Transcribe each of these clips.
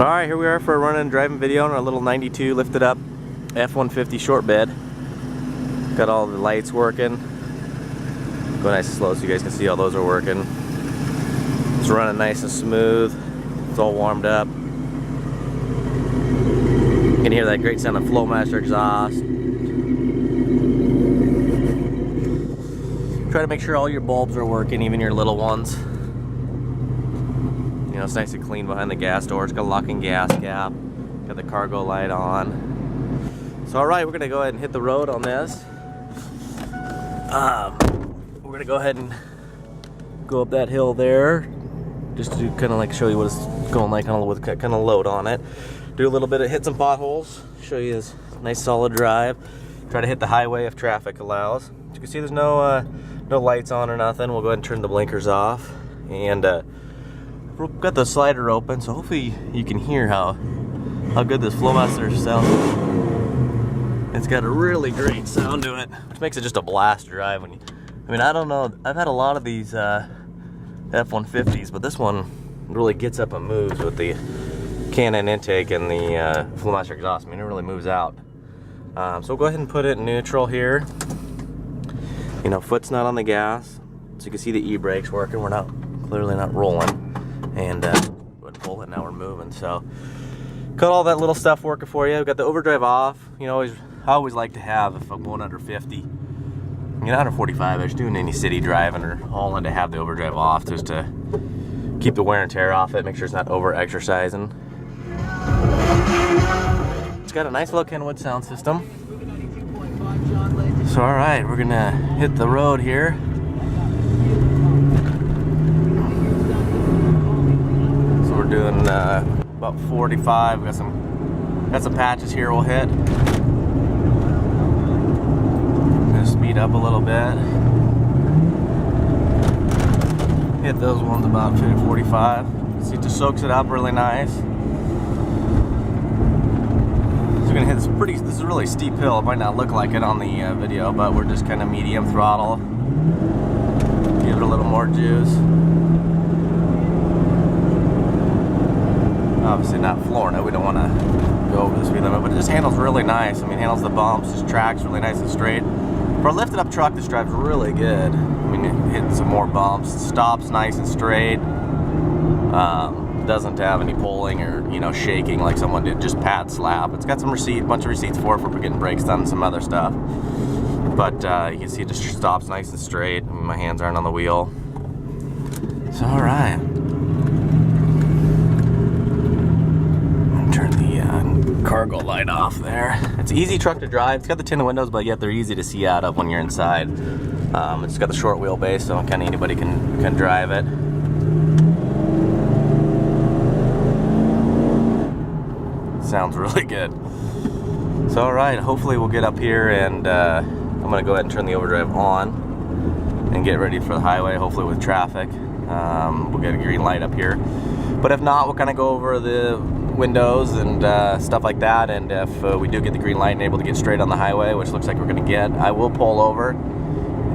Alright, here we are for a run and driving video on our little 92 lifted up F-150 short bed. Got all the lights working. Go nice and slow so you guys can see all those are working. It's running nice and smooth. It's all warmed up. You can hear that great sound of Flowmaster exhaust. Try to make sure all your bulbs are working, even your little ones. You know, it's nice and clean behind the gas door. It's got a locking gas cap. Got the cargo light on. So alright, we're gonna go ahead and hit the road on this. We're gonna go ahead and go up that hill there, just to kind of like show you what it's going like with kind of load on it. Do a little bit of hit some potholes, show you this nice solid drive. Try to hit the highway if traffic allows. As you can see, there's no lights on or nothing. We'll go ahead and turn the blinkers off, and we've got the slider open, so hopefully you can hear how good this Flowmaster sounds. It's got a really great sound to it, which makes it just a blast to drive. I mean, I don't know, I've had a lot of these F-150s, but this one really gets up and moves with the Canon intake and the Flowmaster exhaust. I mean, it really moves out. So we'll go ahead and put it in neutral here. You know, foot's not on the gas, so you can see the e-brakes working. We're clearly not rolling, and we'll pull it, now we're moving. So got all that little stuff working for you. We've got the overdrive off. You know, I always like to have, if I'm going under 50, you know, under 45, I was doing any city driving or hauling, to have the overdrive off, just to keep the wear and tear off it, make sure it's not over exercising. It's got a nice little Kenwood sound system. So alright, we're gonna hit the road here. So we're doing about 45. Got some patches here we'll hit. Gonna speed up a little bit. Hit those ones about 45. See, it just soaks it up really nice. We're gonna hit this this is a really steep hill. It might not look like it on the video, but we're just kind of medium throttle. Give it a little more juice. Obviously not flooring it. We don't want to go over the speed limit, but it just handles really nice. I mean, handles the bumps, just tracks really nice and straight. For a lifted up truck, this drives really good. I mean, it hits some more bumps, stops nice and straight. Doesn't have any pulling or, you know, shaking like someone did, just pad slap. It's got some bunch of receipts for getting brakes done and some other stuff. But you can see it just stops nice and straight. I mean, my hands aren't on the wheel. So alright. Turn the cargo light off there. It's an easy truck to drive. It's got the tinted windows, but yet they're easy to see out of when you're inside. It's got the short wheelbase, so kind of anybody can drive it. Sounds really good. So alright, hopefully we'll get up here, and I'm going to go ahead and turn the overdrive on and get ready for the highway, hopefully with traffic. We'll get a green light up here. But if not, we'll kind of go over the windows and stuff like that, and if we do get the green light and able to get straight on the highway, which looks like we're going to get, I will pull over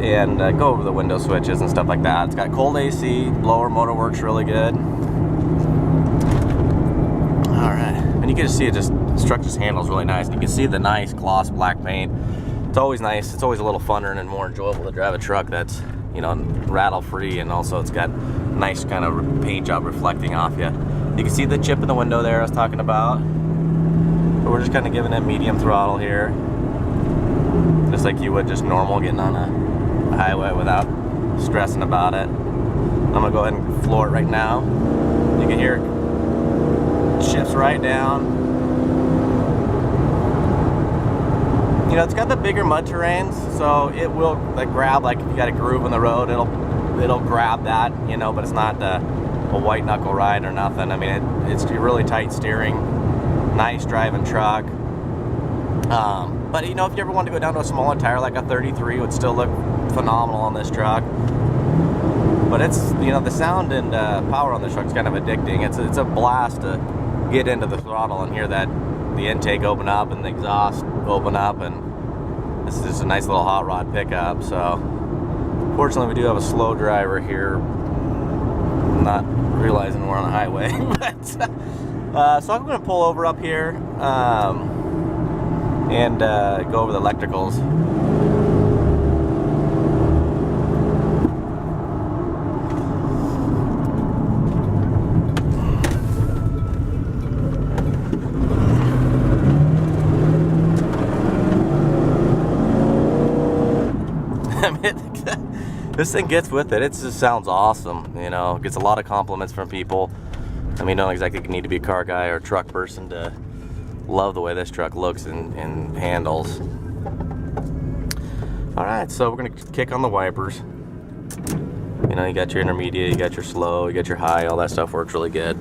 and go over the window switches and stuff like that. It's got cold AC, blower motor works really good. And you can just see it, this truck just handles really nice. You can see the nice gloss black paint. It's always nice. It's always a little funner and more enjoyable to drive a truck that's, you know, rattle free, and also it's got nice kind of paint job reflecting off you. You can see the chip in the window there I was talking about. But we're just kind of giving it medium throttle here, just like you would just normal getting on a highway without stressing about it. I'm gonna go ahead and floor it right now. You can hear it shifts right down. You know, it's got the bigger mud terrains, so it will like grab, like if you got a groove in the road, it'll grab that, you know, but it's not a white knuckle ride or nothing. I mean, it's really tight steering, nice driving truck. But you know, if you ever want to go down to a smaller tire like a 33, it would still look phenomenal on this truck. But it's, you know, the sound and power on this truck is kind of addicting. It's a blast to get into the throttle and hear that the intake open up and the exhaust open up, and this is just a nice little hot rod pickup. So fortunately we do have a slow driver here, not realizing we're on a highway. But, so I'm going to pull over up here and go over the electricals. This thing gets with it. It just sounds awesome, you know. Gets a lot of compliments from people. I mean, don't exactly need to be a car guy or a truck person to love the way this truck looks and handles. All right, so we're gonna kick on the wipers. You know, you got your intermediate, you got your slow, you got your high. All that stuff works really good.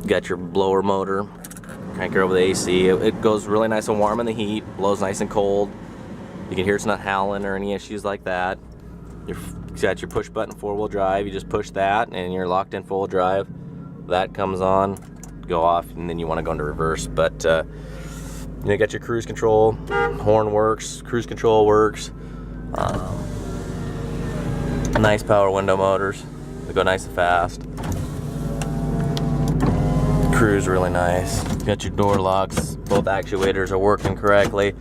You got your blower motor. Crank it over the AC. It goes really nice and warm in the heat. Blows nice and cold. You can hear it's not howling or any issues like that. You got your push button 4-wheel drive. You just push that and you're locked in 4-wheel drive. That comes on, go off, and then you want to go into reverse. But you got your cruise control. Horn works, cruise control works. Nice power window motors. They go nice and fast. Cruise really nice. You got your door locks. Both actuators are working correctly.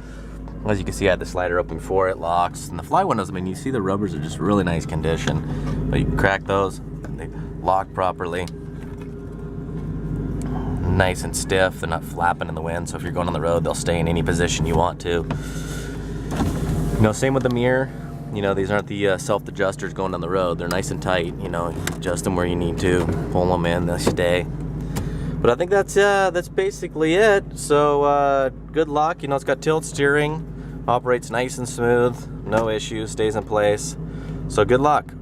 As you can see, I had the slider open before it locks. And the fly windows, I mean, you see the rubbers are just really nice condition. But you can crack those, and they lock properly. Nice and stiff, they're not flapping in the wind, so if you're going on the road, they'll stay in any position you want to. You know, same with the mirror. You know, these aren't the self-adjusters going down the road. They're nice and tight, you know, adjust them where you need to, pull them in, they'll stay. But I think that's basically it. So good luck. You know, it's got tilt steering, operates nice and smooth, no issues, stays in place. So good luck.